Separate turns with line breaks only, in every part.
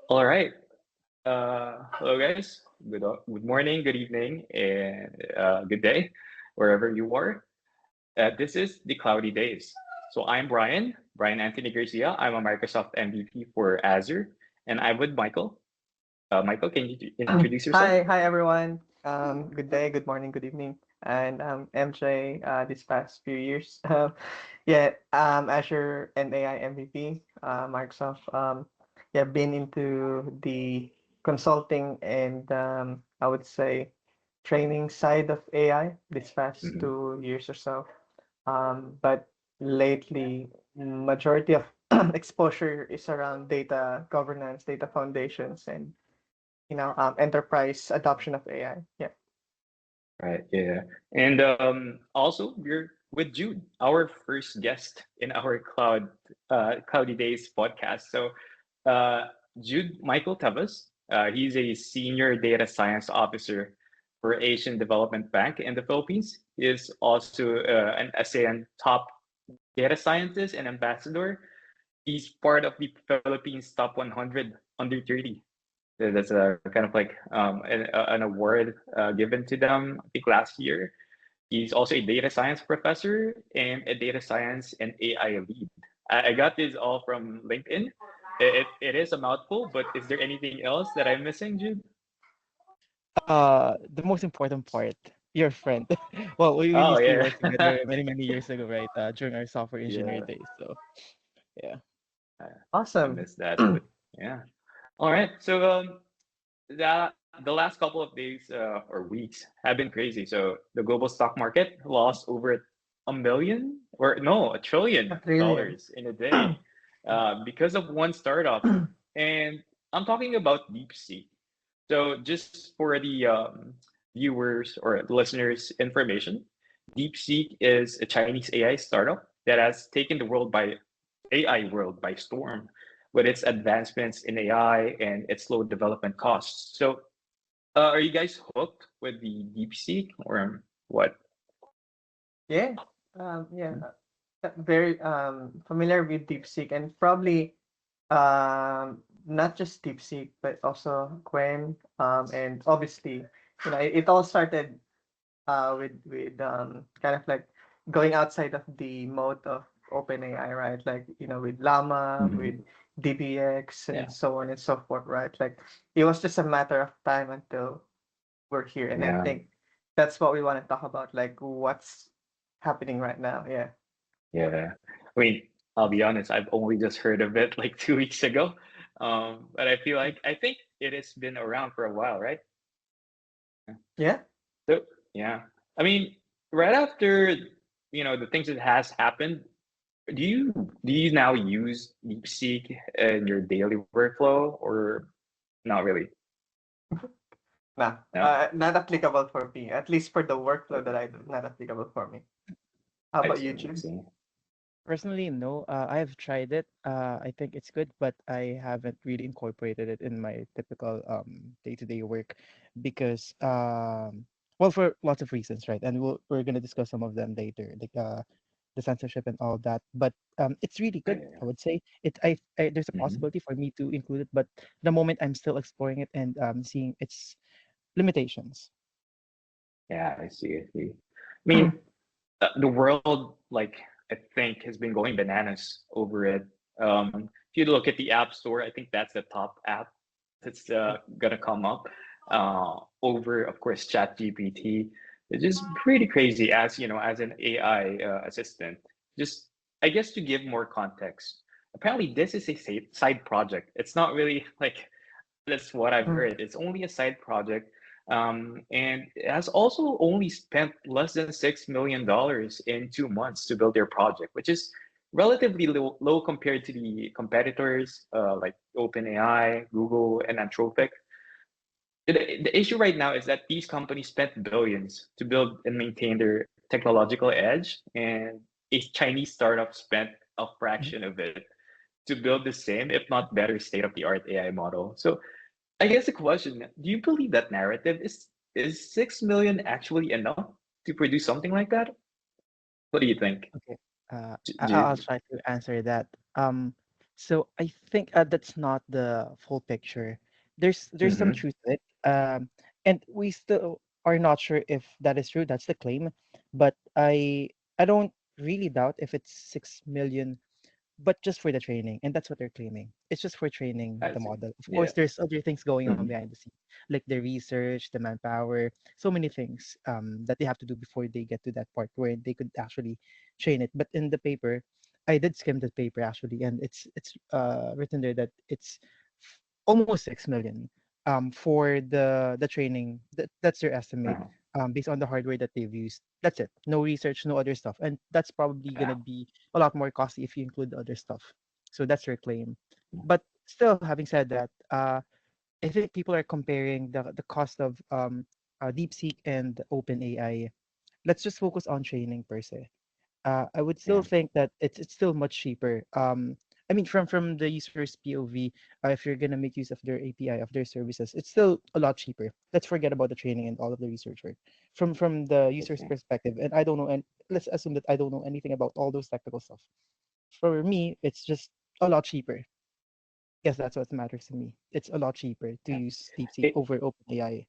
All right. Hello, guys. Good morning, good evening, and good day, wherever you are. This is the Cloudy Days. So I'm Brian Anthony Garcia. I'm a Microsoft MVP for Azure, and I'm with Michael. Michael, can you introduce yourself?
Hi everyone. Good day, good morning, good evening. And MJ, this past few years, Azure and AI MVP, Microsoft. Been into the consulting and I would say training side of AI this past
Mhm.
2 years or so. But lately, majority of exposure is around data governance, data foundations, and enterprise adoption of AI. Yeah.
Right, yeah. And also, we're with Jude, our first guest in our Cloudy Days podcast. So, uh, Jude Michael Teves, he's a senior data science officer for Asian Development Bank in the Philippines. He is also an ASEAN top data scientist and ambassador. He's part of the Philippines top 100 under 30. That's a kind of like an award given to them, I think last year. He's also a data science professor and a data science and AI lead. I got this all from LinkedIn. It is a mouthful, but is there anything else that I'm missing, Jude?
The most important part, your friend. Well, we
Oh
used to
yeah,
work together many years ago, right? During our software engineer
yeah.
days. So yeah.
I, I
Awesome.
missed that, but yeah. All right. So the last couple of days or weeks have been crazy. So the global stock market lost over a million or no, a
A
trillion
trillion.
dollars in a day because of one startup. And I'm talking about DeepSeek. So just for the viewers or listeners' information, DeepSeek is a Chinese AI startup that has taken the AI world by storm with its advancements in AI and its low development costs. So are you guys hooked with the DeepSeek or what?
Yeah. Very familiar with DeepSeek and probably not just DeepSeek but also Quen and obviously it all started with kind of like going outside of the mode of OpenAI, right? Like, with Llama,
Mhm.
with DBX,
Yeah,
and so on and so forth, right? Like, it was just a matter of time until we're here. And I
yeah,
think that's what we want to talk about, like what's happening right now. Yeah.
yeah. I mean, I'll be honest, I've only just heard of it like 2 weeks ago. But I think it has been around for a while, right?
Yeah.
So yeah, I mean, right after the things that has happened, do you now use DeepSeek in your daily workflow or not really?
Nah,
No.
not applicable for me, at least for the workflow that I do, not applicable for me. How
I
about
see.
you,
I
Jude?
see.
Personally, no. I have tried it. I think it's good, but I haven't really incorporated it in my typical day-to-day work because well, for lots of reasons, right? And we're gonna discuss some of them later, like the censorship and all that. But it's really good,
Yeah.
I would say. I there's a
Mhm.
possibility for me to include it, but the moment I'm still exploring it and seeing its limitations.
Yeah, I see. I see. I mean, the world, like, I think, has been going bananas over it. If you look at the App Store, I think that's the top app that's gonna come up over, of course, ChatGPT. It's just pretty crazy as as an AI assistant. Just, I guess, to give more context. Apparently, this is a side project. It's not really like that's what I've heard. It's only a side project, and it has also only spent less than $6 million in 2 months to build their project, which is relatively low compared to the competitors like OpenAI, Google, and Anthropic. The issue right now is that these companies spent billions to build and maintain their technological edge, and a Chinese startup spent a fraction of it to build the same, if not better, state-of-the-art AI model. So I guess the question, do you believe that narrative is 6 million actually enough to produce something like that? What do you think,
Okay. I'll
Jude?
try to answer that. Um, So I think that's not the full picture. There's some
Mm-hmm.
truth to it, and we still are not sure if that is true. That's the claim, but I don't really doubt if it's 6 million, but just for the training, and that's what they're claiming. It's just for training
I
the
see.
model. Of
Yeah.
course, there's other things going on
Mm-hmm.
behind the scenes, like the research, the manpower, so many things that they have to do before they get to that part where they could actually train it. But in the paper, I did skim the paper actually, and it's written there that it's almost 6 million for the training. That's their estimate
Uh-huh.
based on the hardware that they've used. That's it. No research, no other stuff, and that's probably
Yeah.
gonna be a lot more costly if you include the other stuff. So that's their claim. But still, having said that, I think people are comparing the cost of DeepSeek and OpenAI. Let's just focus on training per se. I would still
Yeah.
think that it's still much cheaper. I mean, from the user's POV, if you're gonna make use of their API of their services, it's still a lot cheaper. Let's forget about the training and all of the research work. From the
I
user's
see.
perspective, and I don't know, and let's assume that I don't know anything about all those technical stuff. For me, it's just a lot cheaper. Yes, that's what matters to me. It's a lot cheaper to
Yeah.
use DeepSeek
It
over OpenAI.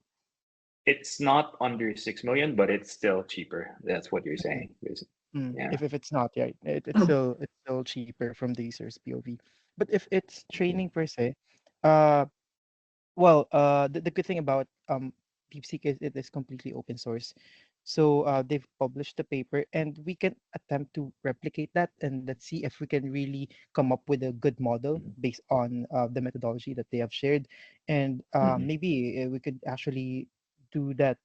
it's not under 6 million, but it's still cheaper. That's what you're
Mm,
saying, basically. Yeah.
If it's not, yeah, it's still cheaper from the user's POV. But if it's
I see.
training per se, uh, well, the good thing about DeepSeek is it is completely open source. So they've published the paper, and we can attempt to replicate that, and let's see if we can really come up with a good model
Mm-hmm.
based on the methodology that they have shared, and
Mm-hmm.
maybe we could actually do that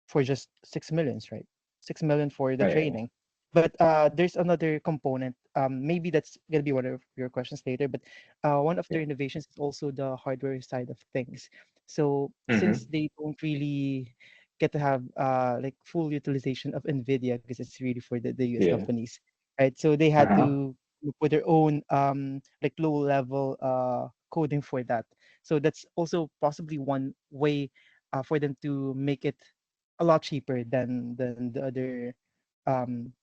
for just 6 millions, right? 6 million for the
Oh, yeah.
training. But there's another component. Maybe that's gonna be one of your questions later. But one of
Yeah.
their innovations is also the hardware side of things. So since
Mm-hmm.
they don't really get to have like full utilization of NVIDIA because it's really for the US
Yeah.
companies, right? So they had
Uh-huh.
to put their own like low level coding for that. So that's also possibly one way for them to make it a lot cheaper than the other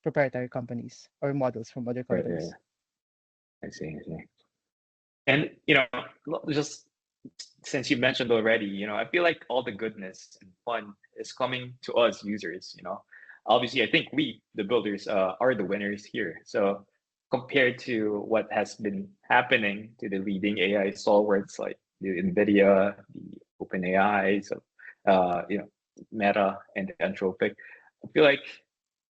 proprietary companies or models from other
Right, right.
companies.
I see. I see. And just since you mentioned already, I feel like all the goodness and fun is coming to us users. Obviously, I think we, the builders, are the winners here. So compared to what has been happening to the leading AI stalwarts like the NVIDIA, the OpenAI, so Meta and Anthropic, I feel like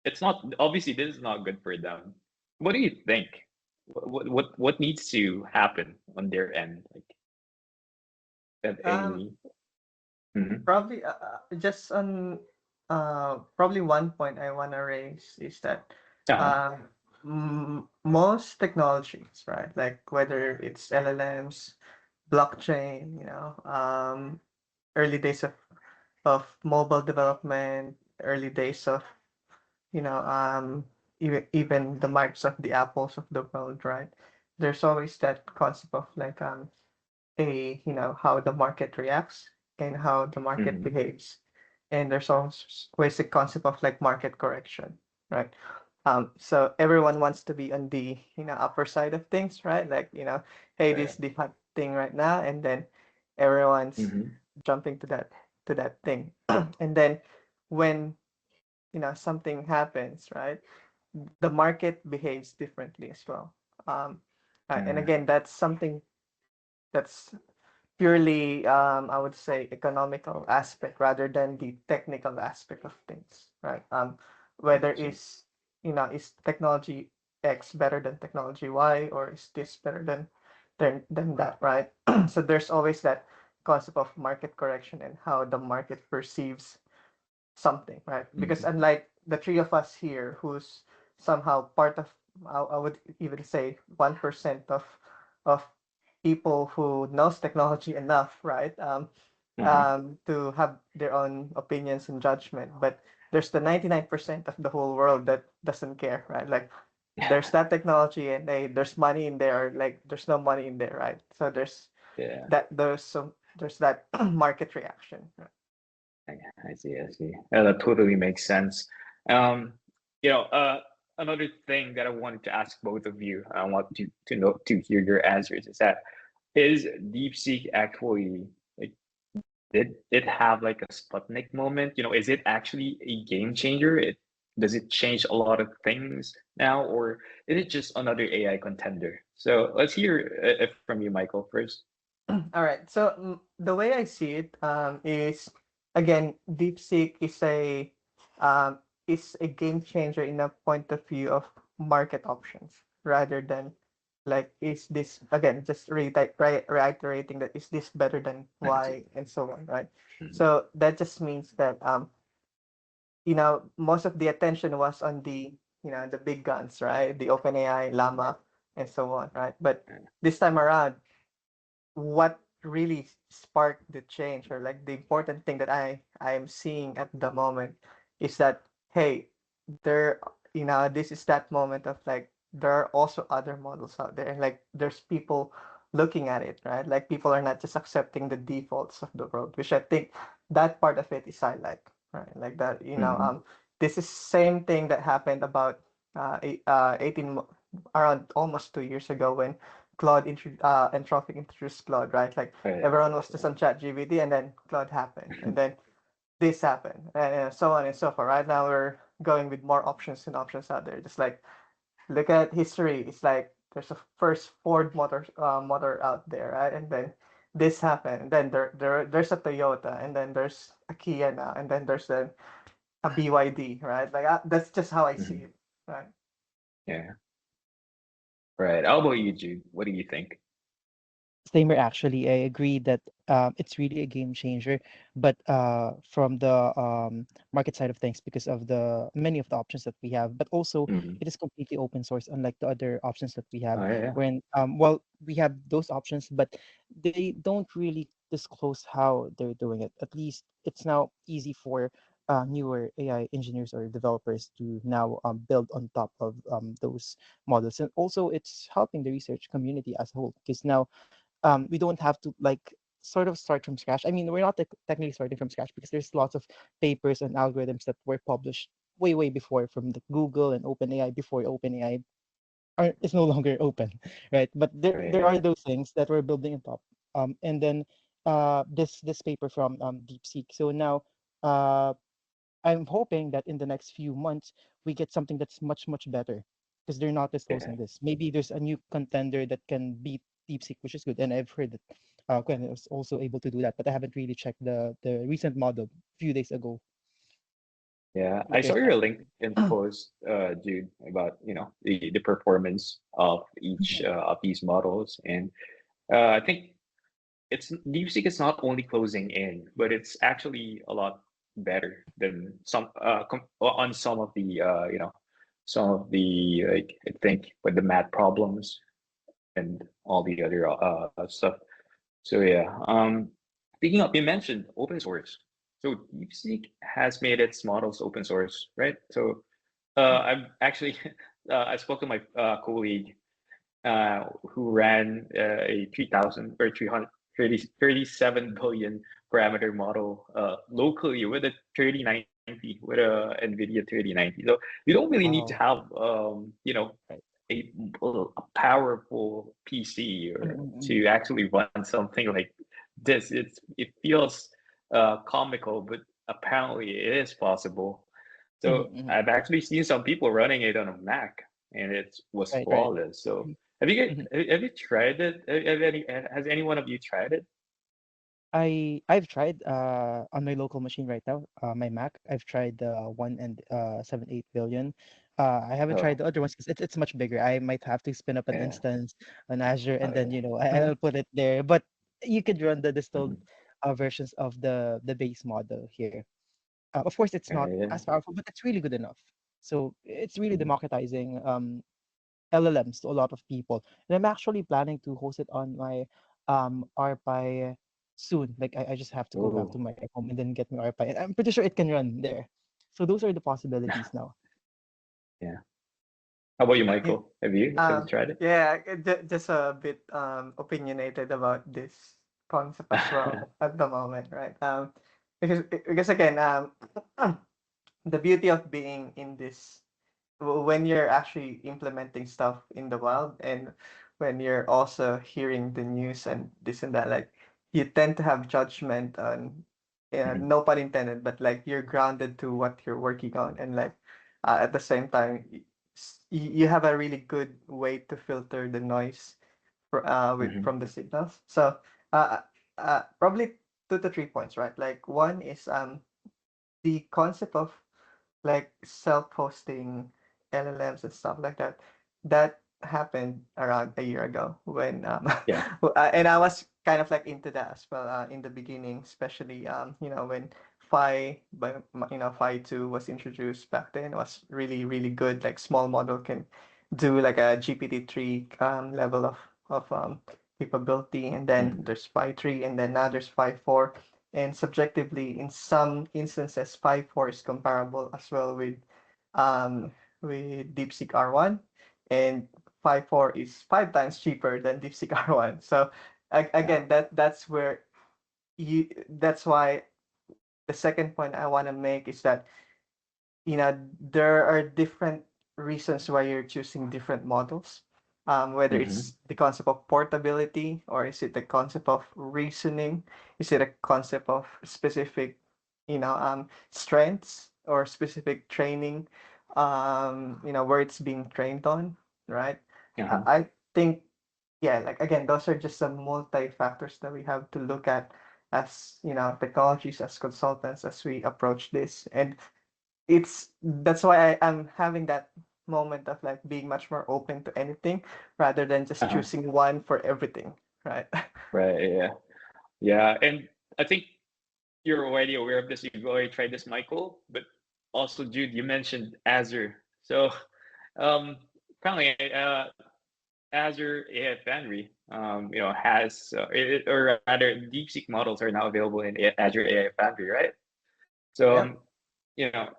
it's not obviously this is not good for them. What do you think? What needs to happen on their end? Like, have
Um,
any? Mhm.
Probably just on probably one point I want to raise is that
Uh-huh.
um, most technologies, right? Like whether it's LLMs, blockchain, early days of mobile development, early days of you know even the Microsoft, the Apples of the world, right? There's always that concept of like how the market reacts and how the market
Mhm.
behaves, and there's always a concept of like market correction, right? So everyone wants to be on the upper side of things, right? Like hey, this
Right.
is the hot thing right now, and then everyone's
Mhm.
jumping to that thing, and then when something happens, right? The market behaves differently as well. Um, and
Uh,
again, that's something that's purely I would say economical aspect rather than the technical aspect of things, right? Whether
so,
is technology X better than technology Y, or is this better than that, right? So there's always that concept of market correction and how the market perceives something, right? Because
mhm.
unlike the three of us here, who's somehow part of, I would even say 1% of people who knows technology enough, right?
Uh-huh.
To have their own opinions and judgment. But there's the 99% of the whole world that doesn't care, right? Like there's that technology and there's money in there, or like there's no money in there, right? So
Yeah.
there's that market reaction. Right?
I, I see. I see. Yeah, that totally makes sense. Um, you know, uh, another thing that I wanted to ask both of you. I want to know to hear your answers. Is that is DeepSeek actually like did it have like a Sputnik moment? You know, is it actually a game changer? Does it change a lot of things now, or is it just another AI contender? So let's hear it from you, Michael, first.
All right. So the way I see it is again, DeepSeek um, is a game changer in a point of view of market options rather than like is this again just reiterating that is this better than Y and so on, right?
Mhm.
So that just means that most of the attention was on the big guns, right? The OpenAI, Llama, and so on, right? But this time around, what really sparked the change or like the important thing that I am seeing at the moment is that hey, there this is that moment of like there are also other models out there. Like there's people looking at it, right? Like people are not just accepting the defaults of the world, which I think that part of it is I like, right? Like that,
Mhm.
this is same thing that happened about 18 around almost 2 years ago when Anthropic introduced Claude, right? Like
Right.
everyone was just on ChatGPT, and then Claude happened, and then this happened, and so on and so forth. Right now, we're going with more options and options out there. Just like look at history, it's like there's a first Ford motor out there, right? And then this happened, and then there's a Toyota, and then there's a Kia now, and then there's a BYD, right? Like that's just how I see
Mhm.
it, right?
Yeah. Right. How about you, Jude? What do you think?
Disclaimer, actually, I agree that it's really a game changer, but from the market side of things, because of the many of the options that we have, but also
Mhm.
it is completely open source, unlike the other options that we have,
Oh yeah.
when well, we have those options, but they don't really disclose how they're doing it. At least it's now easy for newer AI engineers or developers to now build on top of those models, and also it's helping the research community as a whole, because now we don't have to like sort of start from scratch. I mean, we're not technically starting from scratch because there's lots of papers and algorithms that were published way before from the Google and OpenAI before OpenAI is no longer open, right? But there
Right.
are those things that we're building on top. And then this paper from DeepSeek. So now uh, I'm hoping that in the next few months we get something that's much better, because they're not
Yeah.
disclosing this. Maybe there's a new contender that can beat DeepSeek, which is good. And I've heard that Gwen was also able to do that, but I haven't really checked the recent model a few days ago.
Yeah. I
But
saw
there's
your
that.
LinkedIn post, Jude, about the performance of each of these models, and I think it's DeepSeek is not only closing in, but it's actually a lot better than on some of the some of the like I think with the math problems and all the other stuff. So yeah, speaking of, you mentioned open source. So DeepSeek has made its models open source, right? So I'm actually I spoke to my colleague who ran a 3000 or 337 billion parameter model locally with a 3090 with a NVIDIA 3090. So you don't really need to
Wow.
have
Right.
a powerful PC or
Mm-mm-mm.
to actually run something like this. It feels comical, but apparently it is possible. So
Mm-mm-mm.
I've actually seen some people running it on a Mac, and it was
Right.
flawless. So
Mhm.
have you tried it? Has any one of you tried it?
I've tried on my local machine right now, my Mac. I've tried the 1.78 billion. I haven't tried
Oh,
the other ones because it's much bigger. I might have to spin up an
yeah.
instance on Azure,
Oh,
and then
yeah.
I'll put it there. But you could run the distilled
Mhm.
versions of the base model here. Of course, it's not
Yeah.
as powerful, but it's really good enough. So it's really
Mhm.
democratizing LLMs to a lot of people. And I'm actually planning to host it on my RPi soon. Like I just have to go back to
Oh,
my home and then get my RPi. And I'm pretty sure it can run there. So those are the possibilities now.
yeah. How about you,
Yeah.
Michael? Have you tried it?
Yeah, just a bit opinionated about this concept as well at the moment, right? Because again, the beauty of being in this when you're actually implementing stuff in the wild, and when you're also hearing the news and this and that, like you tend to have judgment on,
Mhm.
no pun intended, but like you're grounded to what you're working on, and like at the same time, you have a really good way to filter the noise
Mhm.
from the signals. So uh, probably 2 to 3 points, right? Like one is the concept of like self-hosting LLMs and stuff like that. That happened around a year ago when
Yeah.
and I was kind of like into that as well in the beginning, especially when Phi 2 was introduced back then. It was really really good. Like small model can do like a GPT-3 level of capability, and then
Mhm.
there's Phi 3, and then now there's Phi 4, and subjectively in some instances Phi 4 is comparable as well um with DeepSeek R1, and Phi 4 is 5 times cheaper than DeepSeek R1. So
Yeah.
again, that's where that's why the second point I want to make is that there are different reasons why you're choosing different models. Whether
Mhm.
it's the concept of portability, or is it the concept of reasoning, is it a concept of specific, strengths or specific training, where it's being trained on, right?
Uh-huh.
I think, yeah, like again, those are just some multi factors that we have to look at as technologies, as consultants, as we approach this. And that's why I'm having that moment of like being much more open to anything rather than just
Uh-huh.
choosing one for everything, right?
Right. Yeah. Yeah. And I think you're already aware of this. You've already tried this, Michael. But also, Jude, you mentioned Azure. So, um, currently, Azure AI Foundry, has or rather, DeepSeek models are now available in Azure AI Foundry, right? So,
Yep.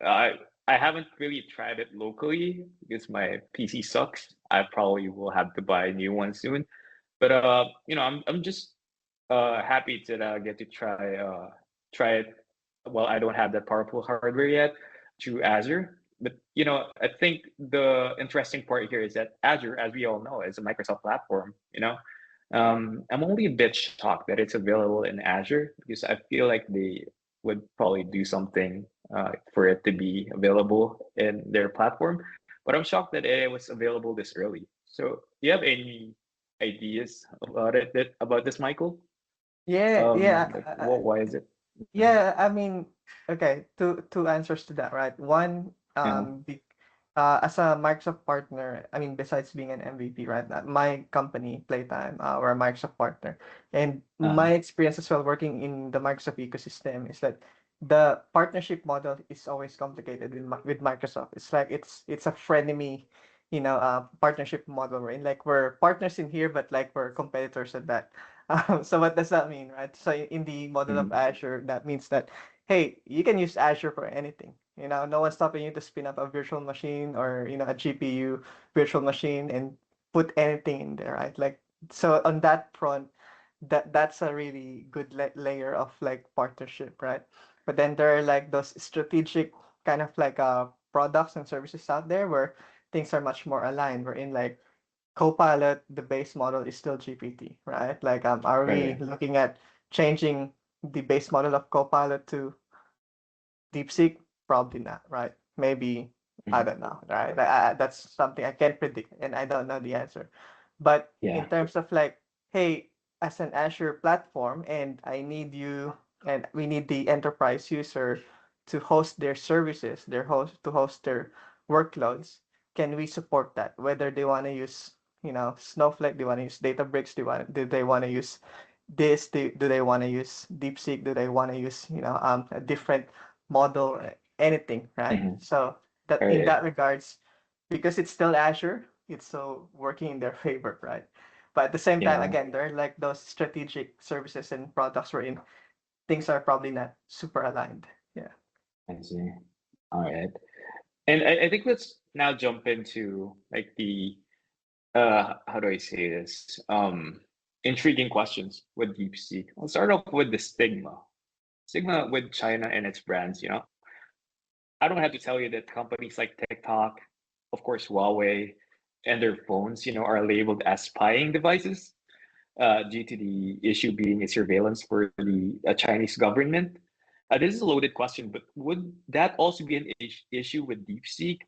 I haven't really tried it locally because my PC sucks. I probably will have to buy a new one soon. But I'm just happy to get to try it. Well, I don't have that powerful hardware yet through Azure. But I think the interesting part here is that Azure, as we all know, is a Microsoft platform. I'm only a bit shocked that it's available in Azure because I feel like they would probably do something for it to be available in their platform. But I'm shocked that it was available this early. So, do you have any ideas about about this, Michael?
Yeah, yeah,
Like what? Why is it? Mhm.
yeah. I mean, okay, two answers to that, right? One,
Yeah.
as a Microsoft partner, I mean, besides being an MVP, right? My company, Playtime, we're a Microsoft partner, and
Uh-huh.
my experience as well working in the Microsoft ecosystem is that the partnership model is always complicated with Microsoft. It's like it's a frenemy, partnership model. We're in like we're partners in here, but like we're competitors at that. So what does that mean, right? So in the model of
Mhm.
Azure, that means that, hey, you can use Azure for anything. No one's stopping you to spin up a virtual machine or, a GPU virtual machine and put anything in there, right? Like, so on that front, that's a really good layer of like partnership, right? But then there are like those strategic kind of like products and services out there where things are much more aligned. We're in like Copilot, the base model is still GPT, right? Like, are we
Right.
looking at changing the base model of Copilot to DeepSeek? Probably not, right? Maybe, I
Mhm.
don't know, right? That's something I can't predict, and I don't know the answer. But
Yeah.
in terms of like, hey, as an Azure platform, and I need you, and we need the enterprise user to host their services, to host their workloads. Can we support that? Whether they want to use, Snowflake, they want to use Databricks, do they want to use this? Do they want to use DeepSeek? Do they want to use, a different model, anything, right?
Mhm.
So that
All
in
right.
that regards, because it's still Azure, it's so working in their favor, right? But at the same time,
Yeah.
again, there are like those strategic services and products wherein things are probably not super aligned. Yeah.
I see. All right. And I think let's now jump into like the how do I say this? Intriguing questions with DeepSeek. I'll start off with the stigma. Stigma with China and its brands. I don't have to tell you that companies like TikTok of course, Huawei and their phones, are labeled as spying devices due to the issue being a surveillance for the Chinese government. This is a loaded question, but would that also be an issue with DeepSeek?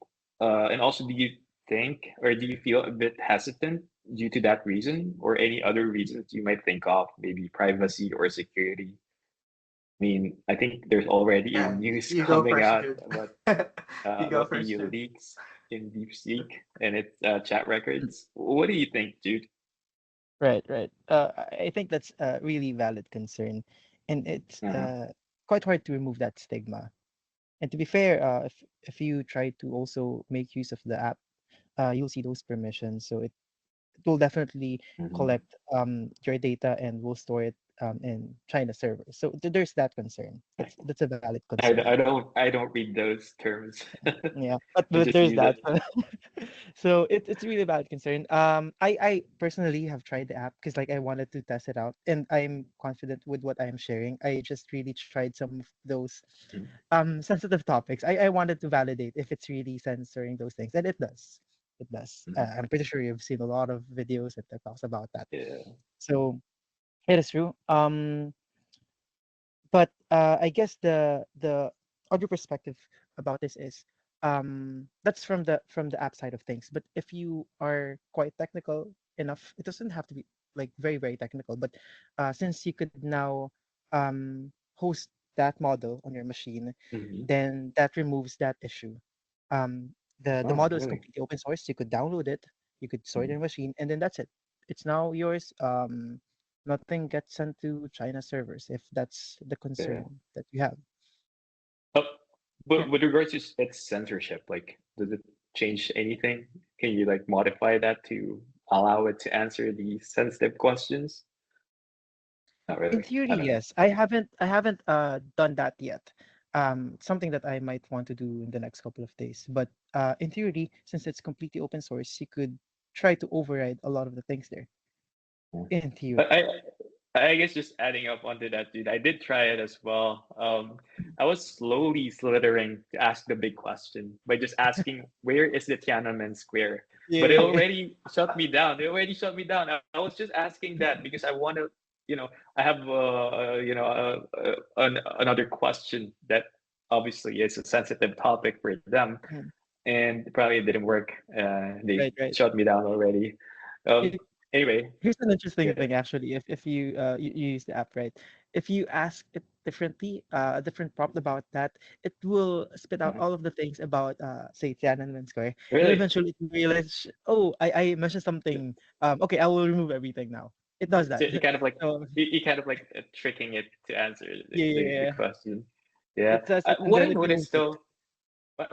And also, do you think or do you feel a bit hesitant due to that reason or any other reasons you might think of, maybe privacy or security? I mean, I think there's already a
Yeah,
news
you go
coming
first,
out
Jude. You go
about
first,
the
Jude.
leaks in DeepSeek and its chat records. What do you think, Jude?
Right, right. I think that's a really valid concern, and it's
Uh-huh.
quite hard to remove that stigma. And to be fair, if you try to also make use of the app, you'll see those permissions. So it will definitely
Mhm.
collect your data and will store it in China servers. So there's that concern. That's a valid concern.
I don't read those terms.
Yeah, but
I just
there's
use
that.
it.
So it's really a valid concern. I personally have tried the app because like I wanted to test it out, and I'm confident with what I'm sharing. I just really tried some of those
Mhm.
sensitive topics. I wanted to validate if it's really censoring those things, and it does. It does.
Mhm.
I'm pretty sure you've seen a lot of videos and TikToks about that.
Yeah.
So it is true. But I guess the other perspective about this is that's from the app side of things. But if you are quite technical enough, it doesn't have to be like very very technical. But since you could now host that model on your machine,
Mhm.
then that removes that issue. The
Oh,
model is
really?
completely open source. You could download it, you could store it in
Mhm.
your machine, and then that's it. It's now yours. Nothing gets sent to China servers if that's the
Yeah.
concern that you have.
Oh,
Yeah.
but with regards to its censorship, like, does it change anything? Can you like modify that to allow it to answer these sensitive questions? Not
In
really.
theory,
I don't know.
yes. I haven't done that yet. Something that I might want to do in the next couple of days. But in theory, since it's completely open source, you could try to override a lot of the things there.
Yeah.
In theory.
But I guess just adding up onto that, dude, I did try it as well. I was slowly slithering to ask the big question by just asking, where is the Tiananmen Square? But it
Yeah.
already shut me down. It already shut me down. I was just asking that because I want to, I have, another question that obviously is a sensitive topic for them,
Mm,
and probably it didn't work. They
right, right.
shut me down already. Um, anyway,
Here's an interesting
yeah.
thing actually. If you you use the app, right? If you ask it differently, a different prompt about that, it will spit out
Uh-huh.
all of the things about say Tiananmen Square, and
Really?
eventually it will realize, oh, I mentioned something. Okay, I will remove everything now. It does
So
that.
you kind of like
So
you kind of like tricking it to answer
yeah, yeah,
the
yeah.
question. Yeah.
It does it, and
What I
then it
noticed
removes it.
though,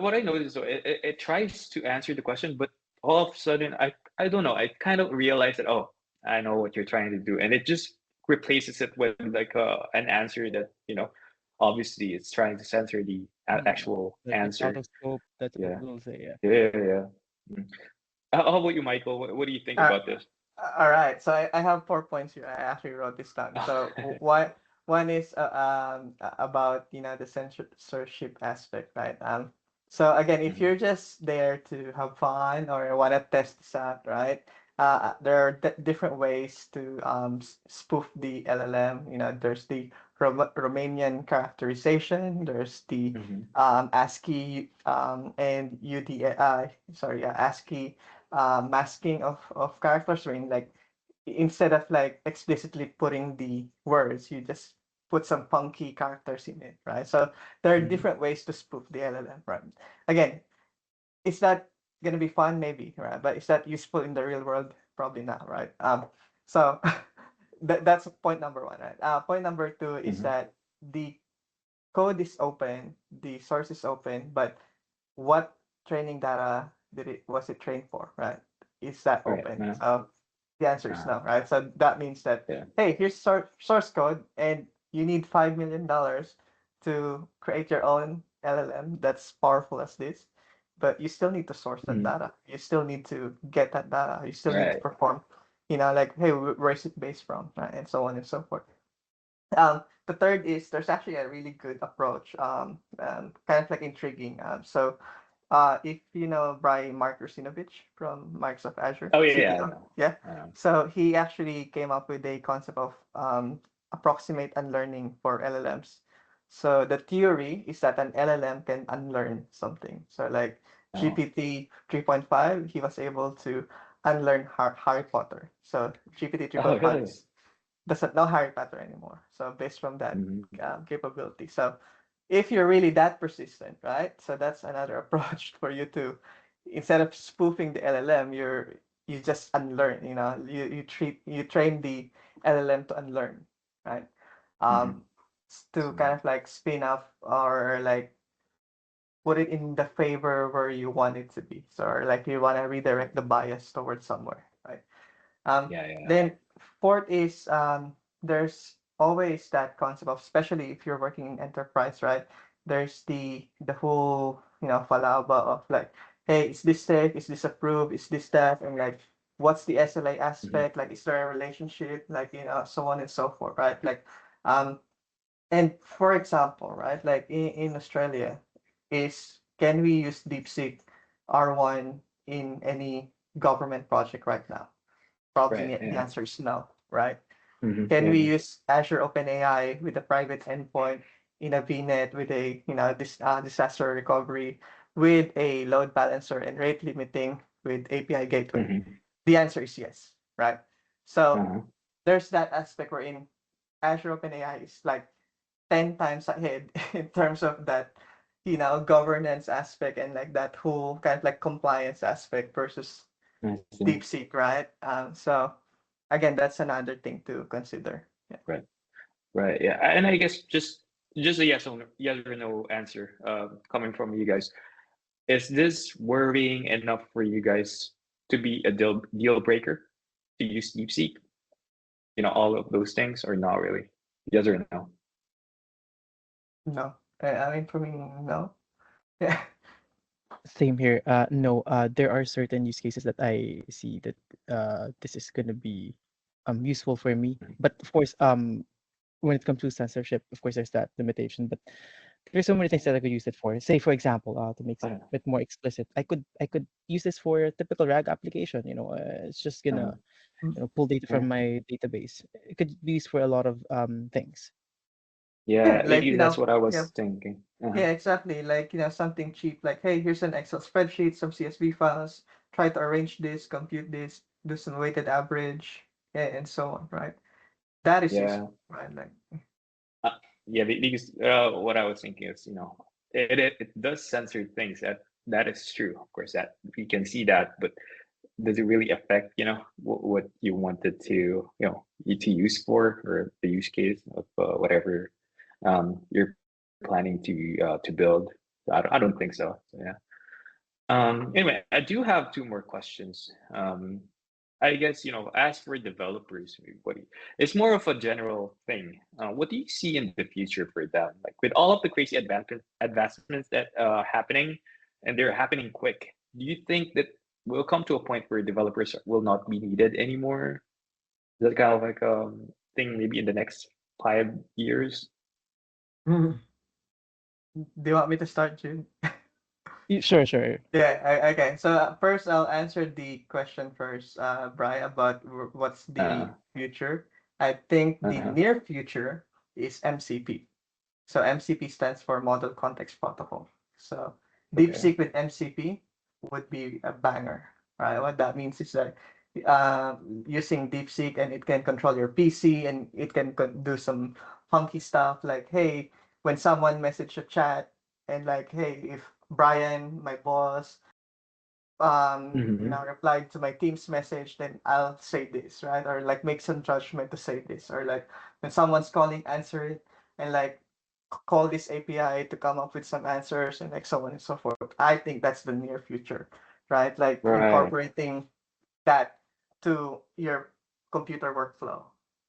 what I noticed though, it tries to answer the question, but all of a sudden, I don't know. I kind of realized that, oh, I know what you're trying to do, and it just replaces it with like an answer that obviously it's trying to censor the
Yeah,
actual
that's out
answer.
of scope. That's what
Yeah.
we'll say. Yeah.
Yeah. Yeah. Mm. How about you, Michael? What do you think
Uh,
about this?
all right, so I have 4 points here. I actually wrote this down. So one is about the censorship aspect, right? So again, if
Mhm.
you're just there to have fun or want to test this out, right? There are different ways to spoof the LLM. There's the Romanian characterization. There's the
Mhm.
ASCII and UDI. Sorry, ASCII masking of characters. I mean, like instead of like explicitly putting the words, you just put some funky characters in it, right? So there are
Mhm.
different ways to spoof the LLM, right? Again, is that gonna be fun? Maybe, right? But is that useful in the real world? Probably not, right? So that's point number one, right? Point number two is
Mhm.
that the code is open, the source is open, but what training data was it trained for, right? Is that
Right.
open?
No.
So the answer is no, right? So that means that,
Yeah.
hey, here's source code, and you need $5 million to create your own LLM that's powerful as this, but you still need to source that
Mhm.
data. You still need to get that data. You still need to
Right.
perform, like, hey, where is it based from, right? And so on and so forth. The third is there's actually a really good approach, kind of like intriguing. So if you know Bryan from Microsoft Azure,
Oh yeah, yeah, I
CTO,
know.
yeah.
I know.
So he actually came up with a concept of approximate unlearning for LLMs. So the theory is that an LLM can unlearn something. So like
Oh,
GPT 3.5, he was able to unlearn Harry Potter. So GPT
oh
3.5
really?
doesn't know Harry Potter anymore. So based from that
Mm-hmm.
capability. So if you're really that persistent, right? So that's another approach for you to, instead of spoofing the LLM, you just unlearn. You train the LLM to unlearn, right?
Mm-hmm.
Um, to
So,
kind of like spin off or like put it in the favor where you want it to be. So or like you want to redirect the bias towards somewhere, right? Um,
yeah, yeah.
then fourth is there's always that concept of, especially if you're working in enterprise, right? There's the whole falaba of like, hey, is this safe? Is this approved? Is this that? And like, what's the SLA
Mm-hmm.
aspect? Like, is there a relationship? Like, so on and so forth, right? Like, um, and for example, right, like in Australia, can we use DeepSeek R1 in any government project right now? Probably
Right.
the
Yeah.
answer is no, right?
Mm-hmm.
Can we
Yeah.
use Azure OpenAI with a private endpoint in a VNet with a disaster recovery with a load balancer and rate limiting with API gateway?
Mm-hmm.
The answer is yes, right? So
Uh-huh.
there's that aspect wherein Azure OpenAI is like 10 times ahead in terms of that, governance aspect and like that whole kind of like compliance aspect versus
I see.
DeepSeek, right? So again, that's another thing to consider. Yeah.
Right. Right. Yeah. And I guess just a yes or no answer coming from you guys. Is this worrying enough for you guys to be a deal breaker to use DeepSeek? All of those things, or not really? Yes or no?
No, I mean for me, no. Yeah.
Same here. No, there are certain use cases that I see that this is gonna be useful for me. But of course, when it comes to censorship, of course, there's that limitation. But there's so many things that I could use it for. Say, for example, to make it a
Uh,
bit more explicit, I could use this for a typical RAG application. It's just
uh,
gonna pull data
yeah.
from my database. It could be used for a lot of things.
Yeah.
Yeah, like
That's what I
yeah,
was thinking. Uh-huh.
yeah, exactly. Like something cheap. Like, hey, here's an Excel spreadsheet, some CSV files. Try to arrange this, compute this, do some weighted average, yeah, and so on, right? That is
Yeah.
useful, right? Like,
Uh, yeah. Because what I was thinking is, it does censor things. That is true. Of course, that we can see that, but does it really affect what you wanted to to use for, or the use case of whatever you're planning to build? I don't think so. So yeah. Anyway, I do have two more questions. I guess as for developers, it's more of a general thing. What do you see in the future for them, like with all of the crazy advancements that happening, and they're happening quick? Do you think that we'll come to a point where developers will not be needed anymore? Is that kind of like thing maybe in the next 5 years?
do you want me to start, Jude?
Sure, sure.
Yeah, okay. So first, I'll answer the question first, Brian, about what's
Uh,
the future. I think the
uh-huh.
near future is MCP. So MCP stands for Model Context Protocol. So
Okay.
DeepSeek with MCP would be a banger, right? What that means is that using DeepSeek and it can control your PC and it can do some funky stuff like, hey, when someone message a chat and like, hey, if Brian, my boss,
Mm-hmm.
replied to my team's message, then I'll say this, right? Or like make some judgment to say this, or like when someone's calling, answer it, and like call this API to come up with some answers, and like so on and so forth. I think that's the near future, right? Like
Right.
incorporating that to your computer workflow.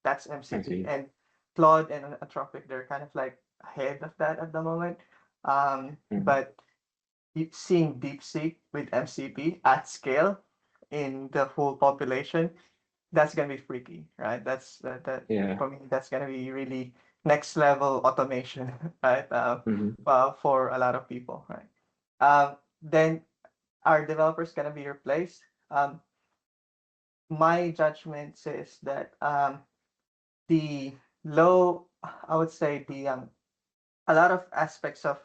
That's
I
MCP,
see.
and Claude and Anthropic, they're kind of like ahead of that at the moment.
Mm-hmm.
But seeing DeepSeek with MCP at scale in the whole population, that's gonna be freaky, right? That
Yeah.
for me, that's gonna be really next level automation, right?
Mm-hmm.
For a lot of people, right? Um, then are developers gonna be replaced? My judgment says that the low, I would say a lot of aspects of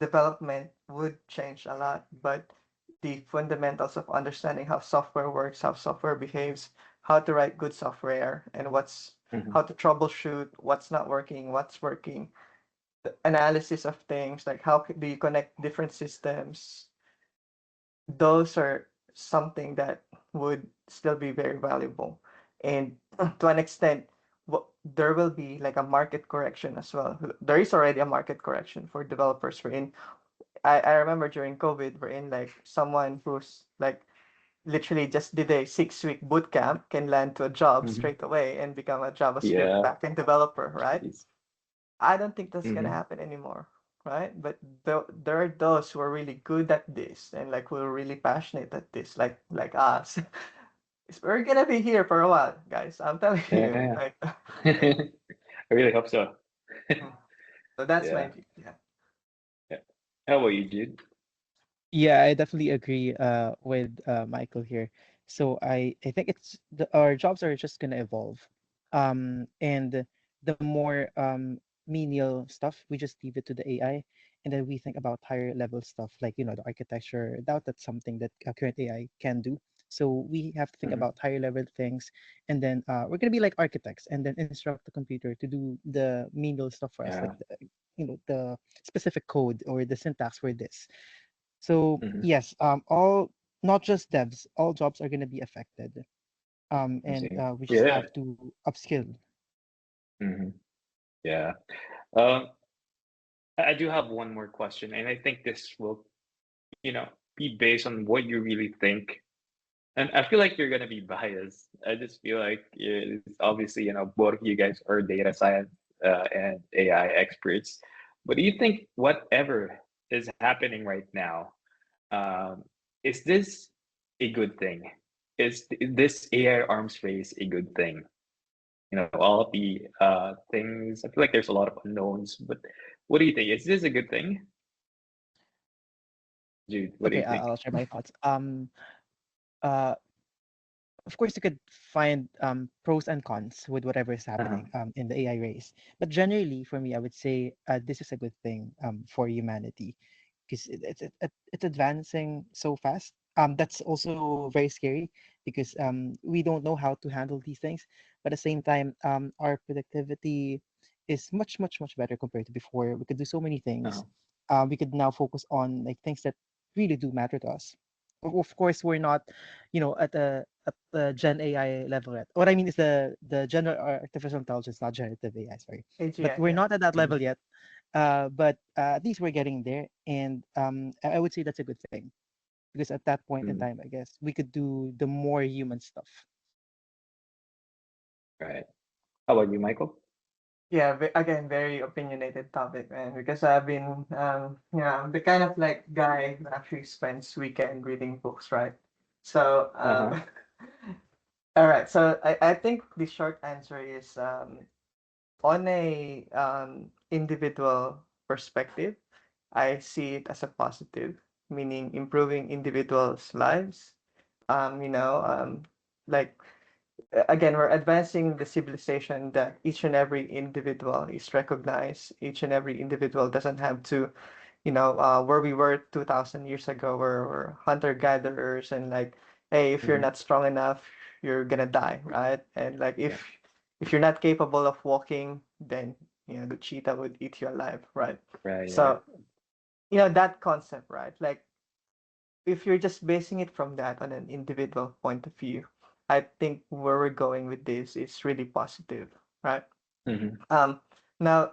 development would change a lot, but the fundamentals of understanding how software works, how software behaves, how to write good software, and
Mhm.
how to troubleshoot what's not working, what's working, the analysis of things like do you connect different systems. Those are something that would still be very valuable, and to an extent, there will be like a market correction as well. There is already a market correction for developers. I remember during COVID, we're in like someone who's like literally just did a 6-week boot camp can land to a job
Mhm.
straight away and become a JavaScript
Yeah.
backend developer, right?
Jeez.
I don't think that's gonna
Mhm.
happen anymore, right? But there are those who are really good at this and like who are really passionate at this, like us. We're gonna be here for a while, guys. I'm telling you,
Yeah.
like,
I really hope so.
so that's my
Yeah.
view. Yeah.
Yeah. How about you, Jude?
Yeah, I definitely agree with Michael here. So I think our jobs are just gonna evolve. And the more menial stuff, we just leave it to the AI, and then we think about higher level stuff like the architecture. I doubt that's something that current AI can do. So we have to think
Mhm.
about higher level things, and then we're gonna be like architects, and then instruct the computer to do the menial stuff for us, like
Yeah.
the specific code or the syntax for this. So
Mhm.
yes, all not just devs, all jobs are going to be affected.
I
And
see.
we just
Yeah.
have to upskill.
Mhm. Yeah. Um, I do have one more question, and I think this will, be based on what you really think. And I feel like you're gonna be biased. I just feel like it's obviously, both of you guys are data science and AI experts. But do you think whatever is happening right now, um, is this a good thing? Is this AI arms race a good thing? All of the things. I feel like there's a lot of unknowns, but what do you think? Is this a good thing, Jude? What do
Okay,
you think?
I'll share my thoughts. Uh, of course, you could find pros and cons with whatever is
Uh-huh.
happening in the AI race. But generally, for me, I would say this is a good thing for humanity because it's advancing so fast. That's also very scary because we don't know how to handle these things. But at the same time, our productivity is much, much, much better compared to before. We could do so many things.
Uh-huh.
We could now focus on like things that really do matter to us. Of course, we're not, at the Gen AI level yet. What I mean is the general artificial intelligence, not generative AI. Sorry, but
AGI,
we're
yeah.
not at that
Mhm.
level yet. But at least we're getting there, and I would say that's a good thing because at that point in
Mhm.
time, I guess we could do the more human stuff.
Right. How about you, Michael?
Yeah, again, very opinionated topic, man. Because I've been, yeah, I'm the kind of like guy that actually spends weekend reading books, right? So,
Uh-huh.
all right. So I think the short answer is, on a individual perspective, I see it as a positive, meaning improving individuals' lives. Like again, we're advancing the civilization that each and every individual is recognized. Each and every individual doesn't have to, where we were 2,000 years ago, where we're hunter gatherers and like, hey, if you're
Mhm.
not strong enough, you're gonna die, right? And like,
Yeah.
if you're not capable of walking, then the cheetah would eat you alive, right?
Right. Yeah.
So that concept, right? Like if you're just basing it from that on an individual point of view, I think where we're going with this is really positive, right?
Mhm.
Um, Now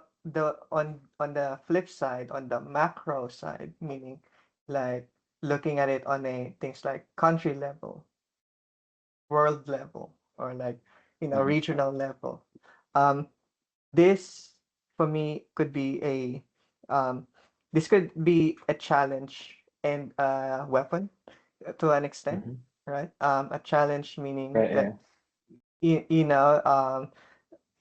on the flip side, on the macro side, meaning like looking at it on a things like country level, world level, or like
Mhm.
regional level, um, this for me could be um, this could be a challenge and a weapon to an extent,
Mhm.
right? A challenge meaning
Right.
that
Yeah.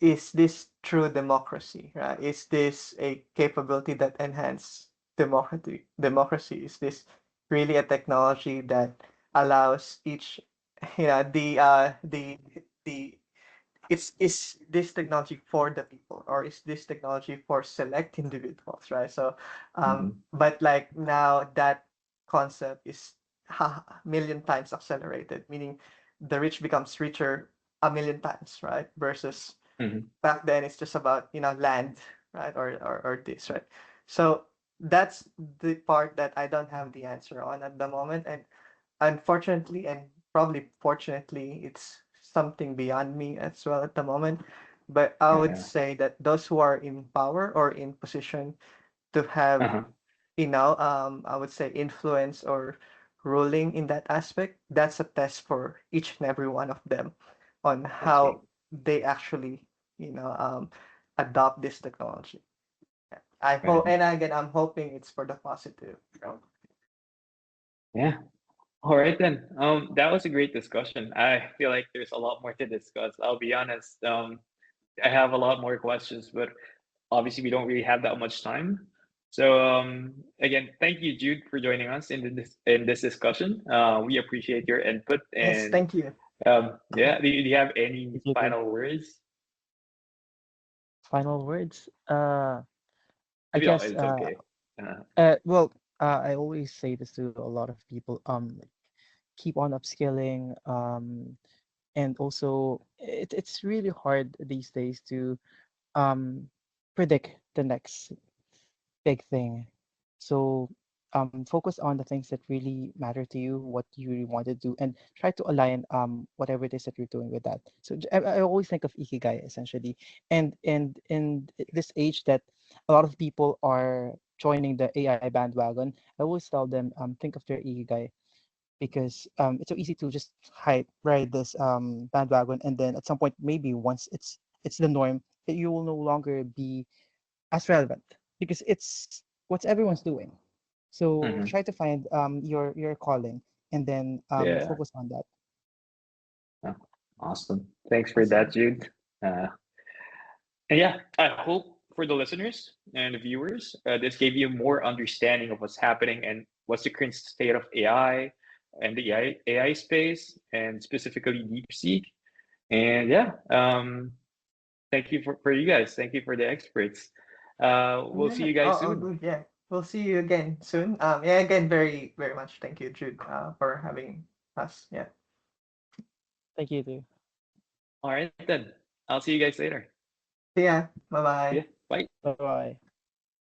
is this true democracy, right? Is this a capability that enhance democracy? Is this really a technology that allows each, the is this technology for the people, or is this technology for select individuals, right? So
Mm-hmm.
but like now that concept is a million times accelerated, meaning the rich becomes richer a million times, right? Versus
Mm-hmm.
back then it's just about, land, right? Or this, right? So that's the part that I don't have the answer on at the moment. And unfortunately, and probably fortunately, it's something beyond me as well at the moment. But I would
Yeah.
say that those who are in power or in position to have,
Uh-huh.
I would say influence or ruling in that aspect, that's a test for each and every one of them on
I see.
how they actually, you know, um, adopt this technology. I hope,
Right.
and again, I'm hoping it's for the positive.
Yeah. All right then. That was a great discussion. I feel like there's a lot more to discuss. I'll be honest. I have a lot more questions, but obviously we don't really have that much time. So again, thank you, Jude, for joining us in this discussion. We appreciate your input,
Yes,
and
thank you.
yeah, do you have any
Thank you too.
final words?
Final words. I
If you don't,
guess
it's okay. Uh,
well, I always say this to a lot of people. Like, keep on upskilling. And also it's really hard these days to um predict the next big thing. So focus on the things that really matter to you, what you really want to do, and try to align whatever it is that you're doing with that. So I always think of ikigai essentially, and in this age that a lot of people are joining the AI bandwagon, I always tell them think of their ikigai, because it's so easy to just ride this bandwagon, and then at some point, maybe once it's the norm, that you will no longer be as relevant because it's what's everyone's doing. So
mhm.
try to find your calling, and then
Yeah.
focus on that.
Oh, awesome. Thanks for that,
Awesome.
Jude. Uh, And yeah, I hope for the listeners and the viewers, this gave you more understanding of what's happening and what's the current state of AI and the AI space, and specifically DeepSeek. And yeah, thank you for you guys. Thank you for the experts. We'll see
Yeah.
you
Oh,
guys
oh,
soon.
good. Yeah. We'll see you again soon. Yeah, again, very, very much. Thank you, Jude, for having us. Yeah.
Thank you too.
All right, then. I'll see you guys later.
See ya. Bye
Yeah,
bye.
bye.
Bye bye.